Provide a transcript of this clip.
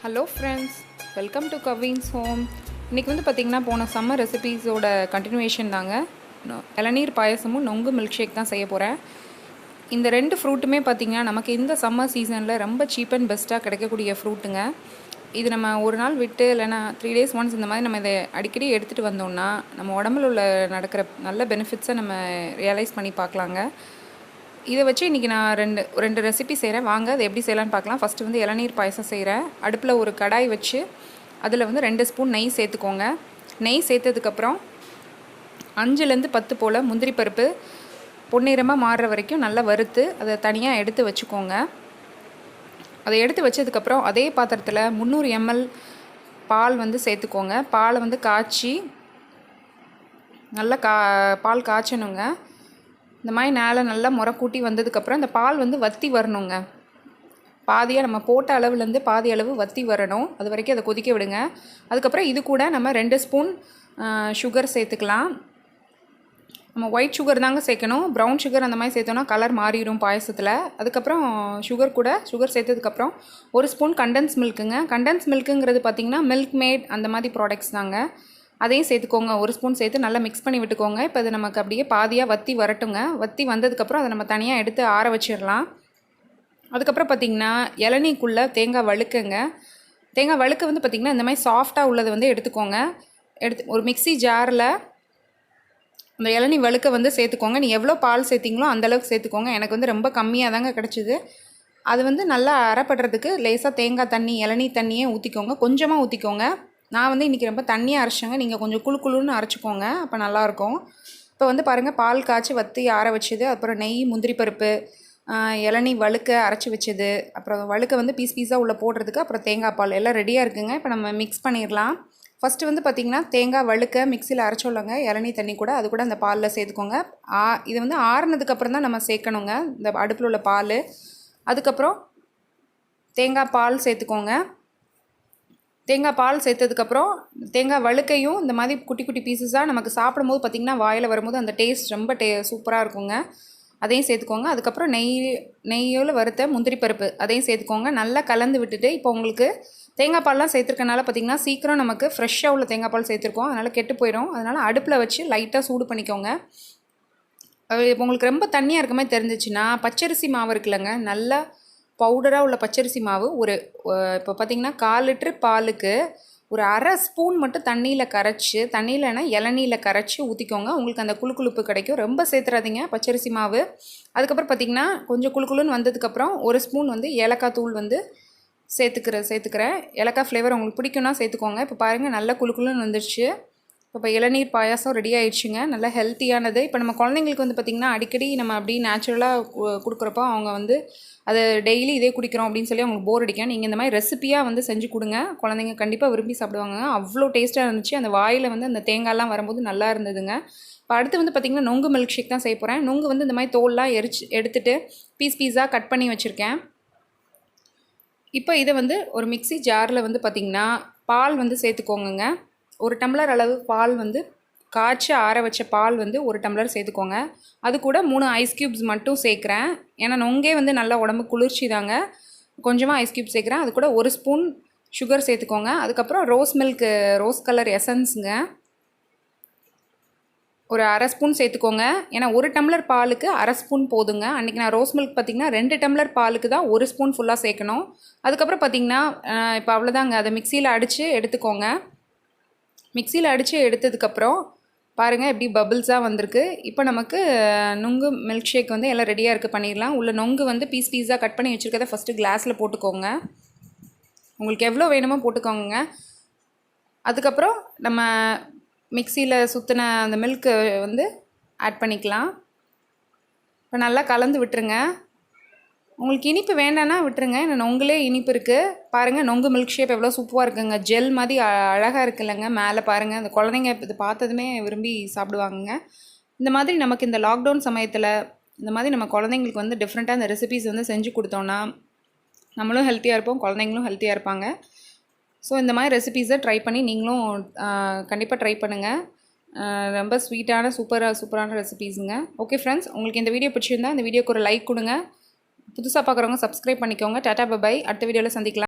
Hello friends, welcome to Cavin's home. இன்றைக்கி வந்து பார்த்திங்கன்னா போன சம்மர் ரெசிபீஸோட கண்டினியூவேஷன் தாங்க. இளநீர் பாயசமும் நொங்கு மில்க் ஷேக் தான் செய்ய போகிறேன். இந்த ரெண்டு ஃப்ரூட்டுமே பார்த்திங்கன்னா நமக்கு இந்த சம்மர் சீசனில் ரொம்ப சீப் அண்ட் பெஸ்ட்டாக கிடைக்கக்கூடிய ஃப்ரூட்டுங்க. இது நம்ம ஒரு நாள் விட்டு இல்லைனா 3 days ஒன்ஸ் இந்த மாதிரி நம்ம இதை அடிக்கடி எடுத்துகிட்டு வந்தோம்னா நம்ம உடம்புல உள்ள நடக்கிற நல்ல பெனிஃபிட்ஸை நம்ம ரியலைஸ் பண்ணி பார்க்கலாங்க. இதை வச்சு இன்றைக்கி நான் ரெண்டு ரெசிபி செய்கிறேன். வாங்க அது எப்படி செய்யலான்னு பார்க்கலாம். ஃபஸ்ட்டு வந்து இளநீர் பாயசம் செய்கிறேன். அடுப்பில் ஒரு கடாய் வச்சு அதில் வந்து 2 ஸ்பூன் நெய் சேர்த்துக்கோங்க. நெய் சேர்த்ததுக்கப்புறம் 5லேருந்து 10 போல் முந்திரி பருப்பு பொன்னிறமாக மாறுற வரைக்கும் நல்லா வறுத்து அதை தனியாக எடுத்து வச்சுக்கோங்க. அதை எடுத்து வச்சதுக்கப்புறம் அதே பாத்திரத்தில் 300 ml பால் வந்து சேர்த்துக்கோங்க. பாலை வந்து காய்ச்சி நல்லா பால் காய்ச்சணுங்க. இந்த மாதிரி நேரம் நல்லா முறை கூட்டி வந்ததுக்கப்புறம் இந்த பால் வந்து வற்றி வரணுங்க. பாதியாக நம்ம போட்ட அளவுலேருந்து பாதி அளவு வற்றி வரணும். அது வரைக்கும் அதை கொதிக்க விடுங்க. அதுக்கப்புறம் இது கூட நம்ம 2 ஸ்பூன் சுகர் சேர்த்துக்கலாம். நம்ம ஒயிட் சுகர் தாங்க சேர்க்கணும். ப்ரௌன் சுகர் அந்த மாதிரி சேர்த்தோன்னா கலர் மாறிடும் பாயசத்தில். அதுக்கப்புறம் சுகர் சேர்த்ததுக்கப்புறம் 1 ஸ்பூன் கண்டன்ஸ் மில்க்குங்க. கண்டன்ஸ் மில்க்குங்கிறது பார்த்திங்கன்னா மில்க் மேட் அந்த மாதிரி ப்ராடக்ட்ஸ் தாங்க. அதையும் சேர்த்துக்கோங்க. 1 ஸ்பூன் சேர்த்து நல்லா மிக்ஸ் பண்ணி விட்டுக்கோங்க. இப்போ அது நமக்கு அப்படியே பாதியாக வற்றி வரட்டுங்க. வற்றி வந்ததுக்கப்புறம் அதை நம்ம தனியாக எடுத்து ஆற வச்சிடலாம். அதுக்கப்புறம் பார்த்திங்கன்னா இளநீக்குள்ளே தேங்காய் வழுக்குங்க. தேங்காய் வழுக்க வந்து பார்த்திங்கன்னா இந்த மாதிரி சாஃப்டாக உள்ளதை வந்து எடுத்துக்கோங்க. ஒரு மிக்ஸி ஜாரில் அந்த இளநீ வழுக்க வந்து சேர்த்துக்கோங்க. நீ எவ்வளோ பால் சேர்த்திங்களோ அந்தளவுக்கு சேர்த்துக்கோங்க. எனக்கு வந்து ரொம்ப கம்மியாக தாங்க கிடச்சிது. அது வந்து நல்லா அரைப்படுறதுக்கு லேசாக தேங்காய் தண்ணி இளநீ தண்ணியே ஊற்றிக்கோங்க. கொஞ்சமாக ஊற்றிக்கோங்க. நான் வந்து இன்றைக்கி ரொம்ப தண்ணியாக அரைச்சேங்க. நீங்கள் கொஞ்சம் குழுன்னு அரைச்சிக்கோங்க, அப்போ நல்லாயிருக்கும். இப்போ வந்து பாருங்கள், பால் காய்ச்சி வற்றி ஆற வச்சது, அப்புறம் நெய், முந்திரி பருப்பு, இளநீ வழுக்க அரைச்சி வச்சது, அப்புறம் வழுக்க வந்து பீஸாக உள்ளே போடுறதுக்கு, அப்புறம் தேங்காய் பால் எல்லாம் ரெடியாக இருக்குங்க. இப்போ நம்ம மிக்ஸ் பண்ணிடலாம். ஃபஸ்ட்டு வந்து பார்த்திங்கன்னா தேங்காய் வழுக்க மிக்சியில் அரைச்சோல்லங்க இளநீ தண்ணி கூட, அது கூட அந்த பாலில் சேர்த்துக்கோங்க. இது வந்து ஆறுனதுக்கப்புறம் தான் நம்ம சேர்க்கணுங்க, இந்த அடுப்பில் உள்ள பால். அதுக்கப்புறம் தேங்காய் பால் சேர்த்துக்கோங்க. தேங்காய் பால் சேர்த்ததுக்கப்புறம் தேங்காய் வழுக்கையும் இந்த மாதிரி குட்டி குட்டி பீஸஸாக நமக்கு சாப்பிடும்போது பார்த்திங்கன்னா வாயில் வரும்போது அந்த டேஸ்ட் ரொம்ப சூப்பராக இருக்குங்க. அதையும் சேர்த்துக்கோங்க. அதுக்கப்புறம் நெய்யோல் வறுத்த முந்திரி பருப்பு அதையும் சேர்த்துக்கோங்க. நல்லா கலந்து விட்டுட்டு இப்போ உங்களுக்கு தேங்காய் பால்லாம் சேர்த்துருக்கனால பார்த்திங்கன்னா சீக்கிரம் நமக்கு ஃப்ரெஷ்ஷாக உள்ள தேங்காய் பால் சேர்த்துருக்கோம், அதனால் கெட்டு போயிடும். அதனால் அடுப்பில் வச்சு லைட்டாக சூடு பண்ணிக்கோங்க. இப்போ உங்களுக்கு ரொம்ப தண்ணியாக இருக்க மாதிரி தெரிஞ்சிச்சுன்னா பச்சரிசி மாவு இருக்குல்லங்க, நல்லா பவுடராக உள்ள பச்சரிசி மாவு இப்போ பார்த்திங்கன்னா 1/4 லிட்டரு பாலுக்கு ஒரு அரை ஸ்பூன் மட்டும் தண்ணியிலனா இளநீரில் கரைச்சி ஊற்றிக்கோங்க. உங்களுக்கு அந்த குழுப்பு கிடைக்கும். ரொம்ப சேர்த்துறாதீங்க பச்சரிசி மாவு. அதுக்கப்புறம் பார்த்திங்கன்னா கொஞ்சம் குழுன்னு வந்ததுக்கப்புறம் 1 ஸ்பூன் வந்து ஏலக்காய் தூள் வந்து சேர்த்துக்கிறேன். ஏலக்காய் ஃப்ளேவர் உங்களுக்கு பிடிக்கும்னா சேர்த்துக்கோங்க. இப்போ பாருங்கள், நல்லா குழுன்னு வந்துடுச்சு. இப்போ இளநீர் பாயாசம் ரெடி ஆகிடுச்சுங்க. நல்லா ஹெல்த்தியானது. இப்போ நம்ம குழந்தைங்களுக்கு வந்து பார்த்திங்கன்னா அடிக்கடி நம்ம அப்படி நேச்சுரலாக கொடுக்குறப்போ அவங்க வந்து அதை டெய்லி இதே குடிக்கிறோம் அப்படின்னு சொல்லி அவங்களுக்கு போர் அடிக்கும். நீங்கள் இந்த மாதிரி ரெசிப்பியாக வந்து செஞ்சு கொடுங்க. குழந்தைங்க கண்டிப்பாக விரும்பி சாப்பிடுவாங்க. அவ்வளோ டேஸ்ட்டாக இருந்துச்சு. அந்த வாயில் வந்து அந்த தேங்காய்லாம் வரும்போது நல்லா இருந்ததுங்க. இப்போ அடுத்து வந்து பார்த்திங்கன்னா நொங்கு மில்க் ஷேக் தான் செய்ய போகிறேன். நொங்கு வந்து இந்த மாதிரி தோல்லாம் எடுத்துகிட்டு பீஸாக கட் பண்ணி வச்சுருக்கேன். இப்போ இதை வந்து ஒரு மிக்ஸி ஜாரில் வந்து பார்த்திங்கன்னா பால் வந்து சேர்த்துக்கோங்க. 1 டம்ளர் அளவு பால் வந்து காய்ச்சி ஆற வச்ச பால் வந்து 1 டம்ளர் சேர்த்துக்கோங்க. அது கூட 3 ஐஸ் க்யூப்ஸ் மட்டும் சேர்க்குறேன். ஏன்னா நொங்கே வந்து நல்லா உடம்பு குளிர்ச்சி தாங்க. கொஞ்சமாக ஐஸ் க்யூப் சேர்க்குறேன். அது கூட 1 ஸ்பூன் சுகர் சேர்த்துக்கோங்க. அதுக்கப்புறம் ரோஸ் கலர் எசன்ஸுங்க ஒரு அரை ஸ்பூன் சேர்த்துக்கோங்க. ஏன்னா 1 டம்ளர் பாலுக்கு அரை ஸ்பூன் போதுங்க. அன்றைக்கி நான் ரோஸ் மில்க் பார்த்திங்கன்னா 2 டம்ளர் பாலுக்கு தான் 1 ஸ்பூன் ஃபுல்லாக சேர்க்கணும். அதுக்கப்புறம் பார்த்திங்கன்னா இப்போ அவ்வளோதாங்க. அதை மிக்சியில் அடித்து எடுத்துக்கோங்க. மிக்சியில் அடித்து எடுத்ததுக்கப்புறம் பாருங்கள் எப்படி பபிள்ஸாக வந்திருக்கு. இப்போ நமக்கு நுங்கு மில்க் ஷேக் வந்து எல்லாம் ரெடியாக இருக்குது, பண்ணிடலாம். உள்ள நொங்கு வந்து பீஸாக கட் பண்ணி வச்சுருக்கதை ஃபஸ்ட்டு கிளாஸில் போட்டுக்கோங்க. உங்களுக்கு எவ்வளோ வேணுமோ போட்டுக்கோங்க. அதுக்கப்புறம் நம்ம மிக்சியில் சுற்றின அந்த மில்க்கு வந்து ஆட் பண்ணிக்கலாம். இப்போ நல்லா கலந்து விட்டுருங்க. உங்களுக்கு இனிப்பு வேண்டான்னா விட்டுருங்க. ஏன்னா நொங்குலே இனிப்பு இருக்குது. பாருங்கள், நொங்கு மில்க் ஷேக் எவ்வளோ சூப்பராக இருக்குங்க. ஜெல் மாதிரி அழகாக இருக்குல்லங்க. மேலே பாருங்கள், அந்த குழந்தைங்க இது பார்த்ததுமே விரும்பி சாப்பிடுவாங்கங்க. இந்த மாதிரி நமக்கு இந்த லாக்டவுன் சமயத்தில் இந்த மாதிரி நம்ம குழந்தைங்களுக்கு வந்து டிஃப்ரெண்ட்டாக அந்த ரெசிபீஸ் வந்து செஞ்சு கொடுத்தோன்னா நம்மளும் ஹெல்த்தியாக இருப்போம், குழந்தைங்களும் ஹெல்த்தியாக இருப்பாங்க. ஸோ இந்த மாதிரி ரெசிபீஸை ட்ரை பண்ணி நீங்களும் கண்டிப்பாக ட்ரை பண்ணுங்கள். ரொம்ப சூப்பரான ரெசிபீஸுங்க. ஓகே ஃப்ரெண்ட்ஸ், உங்களுக்கு இந்த வீடியோ பிடிச்சிருந்தா இந்த வீடியோக்கு ஒரு லைக் கொடுங்க. புதுசாக பார்க்குறவங்க சப்ஸ்கிரைப் பண்ணிக்கோங்க. Tata bye. அடுத்த வீடியோவில் சந்திக்கலாம்.